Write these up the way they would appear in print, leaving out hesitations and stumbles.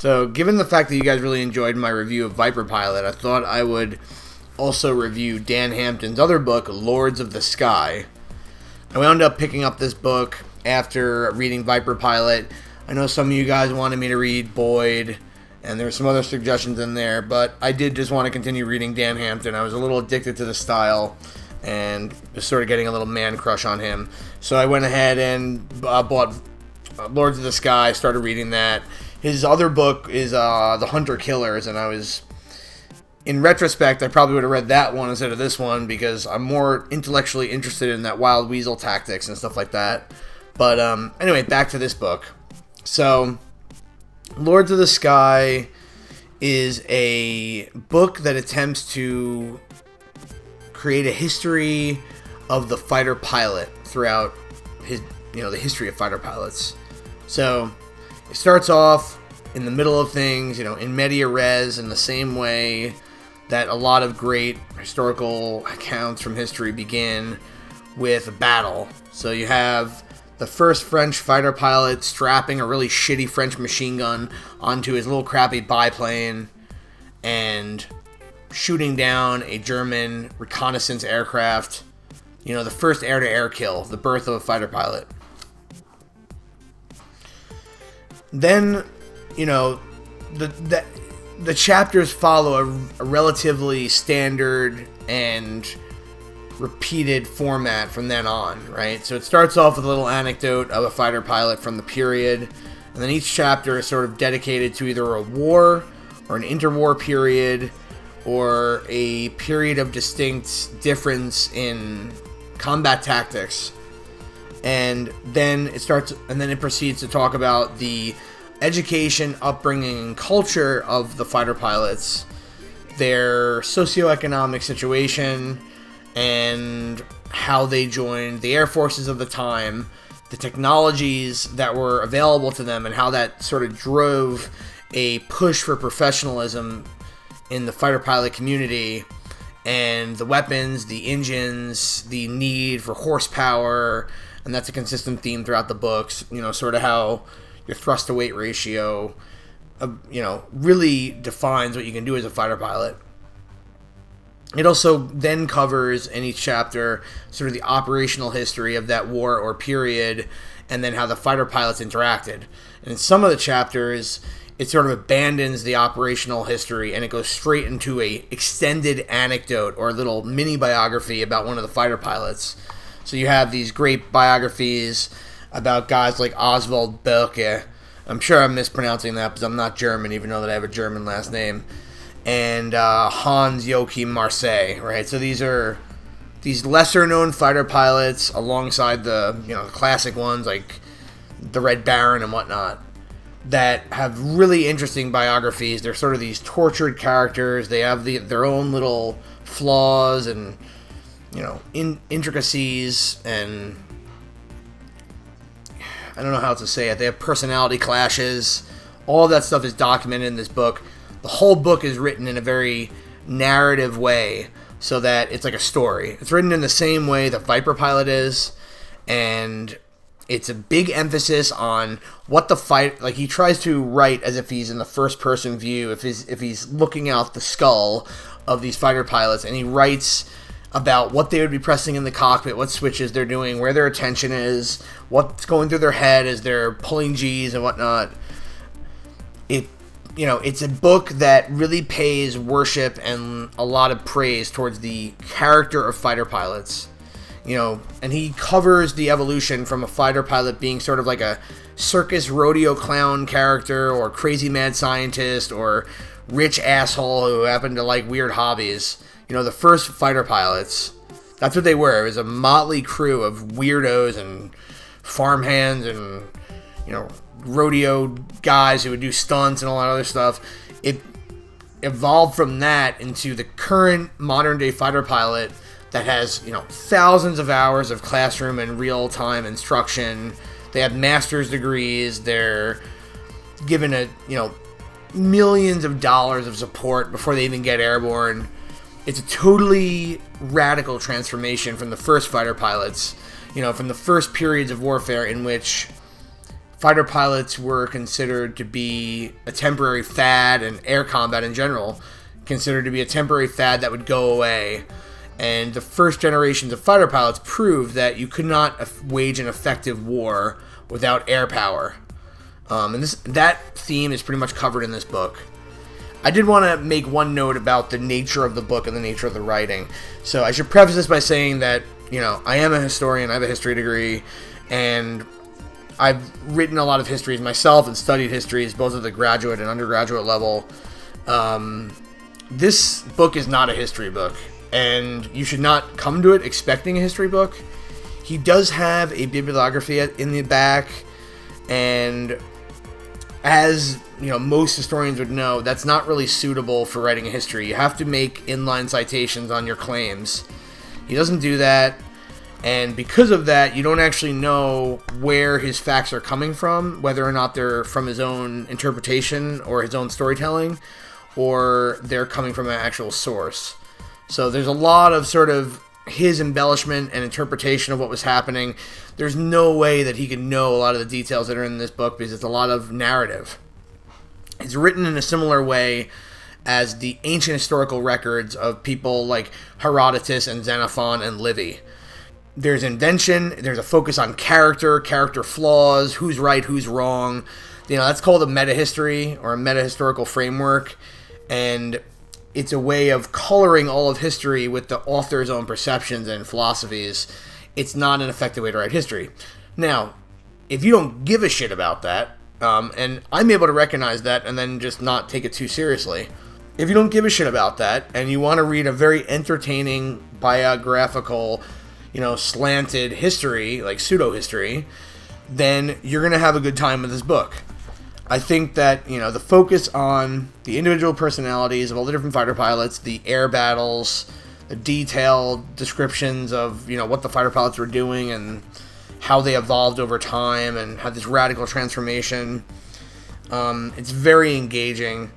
So, given the fact that you guys really enjoyed my review of Viper Pilot, I thought I would also review Dan Hampton's other book, Lords of the Sky. I wound up picking up this book after reading Viper Pilot. I know some of you guys wanted me to read Boyd, and there were some other suggestions in there, but I did just want to continue reading Dan Hampton. I was a little addicted to the style and was sort of getting a little man crush on him. So I went ahead and bought Lords of the Sky, started reading that. His other book is The Hunter Killers, and in retrospect, I probably would have read that one instead of this one because I'm more intellectually interested in that wild weasel tactics and stuff like that. But anyway, back to this book. So, Lords of the Sky is a book that attempts to create a history of the fighter pilot throughout the history of fighter pilots. So, it starts off in the middle of things, in media res, in the same way that a lot of great historical accounts from history begin with a battle. So you have the first French fighter pilot strapping a really shitty French machine gun onto his little crappy biplane and shooting down a German reconnaissance aircraft. The first air-to-air kill, the birth of a fighter pilot. Then, the chapters follow a relatively standard and repeated format from then on, right? So it starts off with a little anecdote of a fighter pilot from the period, and then each chapter is sort of dedicated to either a war or an interwar period or a period of distinct difference in combat tactics. And then it proceeds to talk about the education, upbringing, and culture of the fighter pilots, their socioeconomic situation, and how they joined the air forces of the time, the technologies that were available to them, and how that sort of drove a push for professionalism in the fighter pilot community, and the weapons, the engines, the need for horsepower, and that's a consistent theme throughout the books, sort of how your thrust to weight ratio, really defines what you can do as a fighter pilot. It also then covers in each chapter sort of the operational history of that war or period, and then how the fighter pilots interacted. And in some of the chapters, it sort of abandons the operational history and it goes straight into a extended anecdote or a little mini biography about one of the fighter pilots. So you have these great biographies about guys like Oswald Bölke. I'm sure I'm mispronouncing that because I'm not German, even though that I have a German last name. And Hans Joachim Marseille, right? So these are these lesser-known fighter pilots alongside the classic ones like the Red Baron and whatnot that have really interesting biographies. They're sort of these tortured characters. They have their own little flaws and intricacies, and I don't know how to say it. They have personality clashes. All of that stuff is documented in this book. The whole book is written in a very narrative way so that it's like a story. It's written in the same way that Viper Pilot is, and it's a big emphasis on what the fight... Like, he tries to write as if he's in the first-person view, if he's looking out the skull of these fighter pilots, and he writes about what they would be pressing in the cockpit, what switches they're doing, where their attention is, what's going through their head as they're pulling G's and whatnot. It's a book that really pays worship and a lot of praise towards the character of fighter pilots. And he covers the evolution from a fighter pilot being sort of like a circus rodeo clown character or crazy mad scientist or rich asshole who happened to like weird hobbies. The first fighter pilots, that's what they were. It was a motley crew of weirdos and farmhands and, rodeo guys who would do stunts and all that other stuff. It evolved from that into the current modern day fighter pilot that has, thousands of hours of classroom and real-time instruction. They have master's degrees. They're given millions of dollars of support before they even get airborne. It's a totally radical transformation from the first fighter pilots, from the first periods of warfare in which fighter pilots were considered to be a temporary fad, and air combat in general considered to be a temporary fad that would go away. And the first generations of fighter pilots proved that you could not wage an effective war without air power. And that theme is pretty much covered in this book. I did want to make one note about the nature of the book and the nature of the writing. So I should preface this by saying that, I am a historian, I have a history degree, and I've written a lot of histories myself and studied histories both at the graduate and undergraduate level. This book is not a history book, and you should not come to it expecting a history book. He does have a bibliography in the back, and as most historians would know, that's not really suitable for writing a history. You have to make inline citations on your claims. He doesn't do that, and because of that, you don't actually know where his facts are coming from, whether or not they're from his own interpretation or his own storytelling, or they're coming from an actual source. So there's a lot of sort of his embellishment and interpretation of what was happening. There's no way that he could know a lot of the details that are in this book because it's a lot of narrative. It's written in a similar way as the ancient historical records of people like Herodotus and Xenophon and Livy. There's invention, there's a focus on character flaws, who's right, who's wrong. That's called a meta-history or a meta-historical framework, and it's a way of coloring all of history with the author's own perceptions and philosophies. It's not an effective way to write history. Now, if you don't give a shit about that, and I'm able to recognize that and then just not take it too seriously. If you don't give a shit about that and you want to read a very entertaining, biographical, slanted history, like pseudo-history, then you're going to have a good time with this book. I think that, the focus on the individual personalities of all the different fighter pilots, the air battles, the detailed descriptions of, what the fighter pilots were doing and how they evolved over time and had this radical transformation. It's very engaging.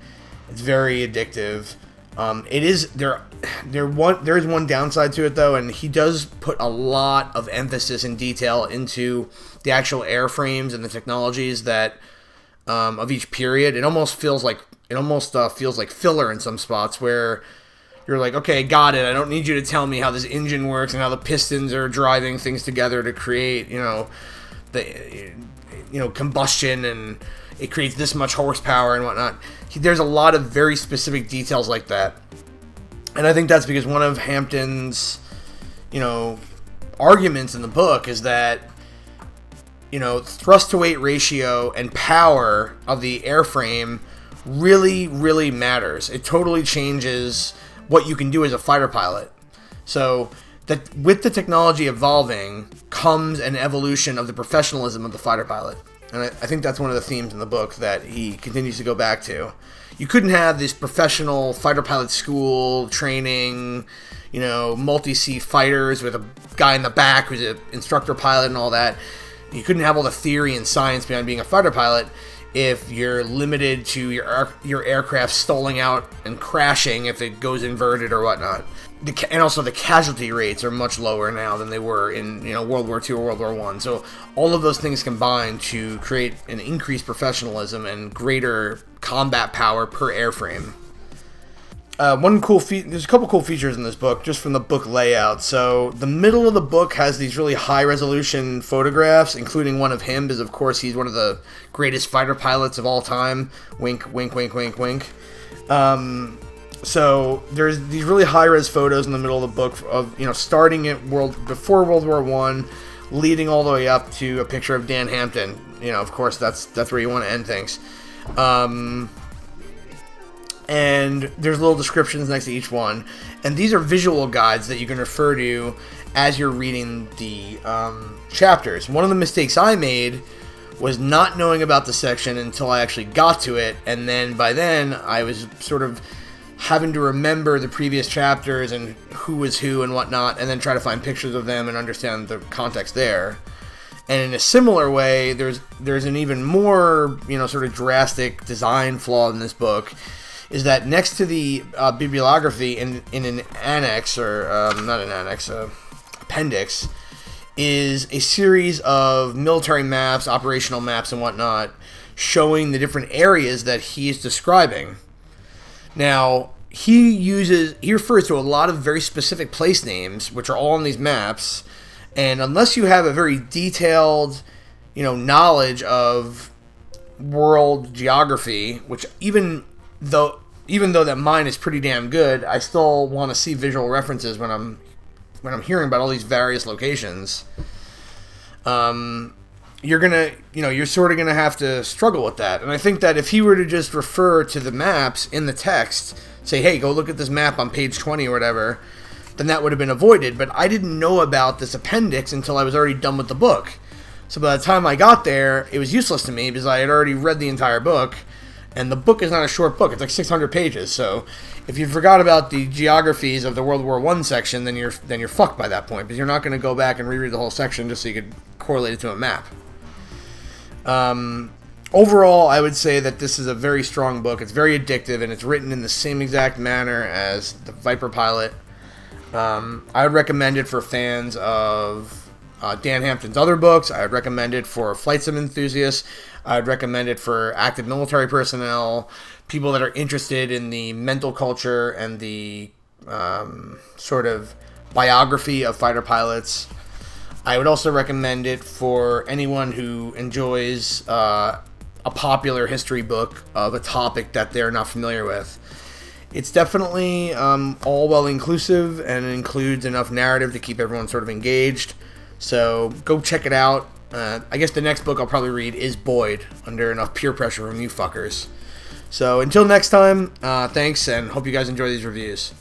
It's very addictive. There is one downside to it, though, and he does put a lot of emphasis and detail into the actual airframes and the technologies that of each period. It almost feels like filler in some spots where you're like, okay, got it. I don't need you to tell me how this engine works and how the pistons are driving things together to create, combustion, and it creates this much horsepower and whatnot. There's a lot of very specific details like that. And I think that's because one of Hampton's, arguments in the book is that, thrust to weight ratio and power of the airframe really, really matters. It totally changes what you can do as a fighter pilot. So that with the technology evolving comes an evolution of the professionalism of the fighter pilot. And I think that's one of the themes in the book that he continues to go back to. You couldn't have this professional fighter pilot school training, multi-seat fighters with a guy in the back who's an instructor pilot and all that. You couldn't have all the theory and science behind being a fighter pilot if you're limited to your aircraft stalling out and crashing if it goes inverted or whatnot. And also the casualty rates are much lower now than they were in World War II or World War I. So all of those things combine to create an increased professionalism and greater combat power per airframe. There's a couple cool features in this book, just from the book layout. So the middle of the book has these really high-resolution photographs, including one of him, because of course he's one of the greatest fighter pilots of all time. Wink, wink, wink, wink, wink. So there's these really high-res photos in the middle of the book of starting before World War I, leading all the way up to a picture of Dan Hampton. Of course that's where you want to end things. And there's little descriptions next to each one. And these are visual guides that you can refer to as you're reading the chapters. One of the mistakes I made was not knowing about the section until I actually got to it. And then by then, I was sort of having to remember the previous chapters and who was who and whatnot, and then try to find pictures of them and understand the context there. And in a similar way, there's an even more, sort of drastic design flaw in this book, is that next to the bibliography in an annex, or not an annex, appendix, is a series of military maps, operational maps, and whatnot, showing the different areas that he is describing. Now, he refers to a lot of very specific place names, which are all on these maps, and unless you have a very detailed, knowledge of world geography, which even though that mine is pretty damn good, I still want to see visual references when I'm hearing about all these various locations. You're sort of gonna have to struggle with that. And I think that if he were to just refer to the maps in the text, say, hey, go look at this map on page 20 or whatever, then that would have been avoided. But I didn't know about this appendix until I was already done with the book. So by the time I got there, it was useless to me because I had already read the entire book. And the book is not a short book. It's like 600 pages. So if you forgot about the geographies of the World War I section, then you're fucked by that point, because you're not going to go back and reread the whole section just so you could correlate it to a map. Overall, I would say that this is a very strong book. It's very addictive, and it's written in the same exact manner as the Viper Pilot. I would recommend it for fans of Dan Hampton's other books. I would recommend it for flight sim enthusiasts. I would recommend it for active military personnel, people that are interested in the mental culture and the sort of biography of fighter pilots. I would also recommend it for anyone who enjoys a popular history book of a topic that they're not familiar with. It's definitely all well-inclusive, and it includes enough narrative to keep everyone sort of engaged. So go check it out. I guess the next book I'll probably read is Boyd, under enough peer pressure from you fuckers. So until next time, thanks, and hope you guys enjoy these reviews.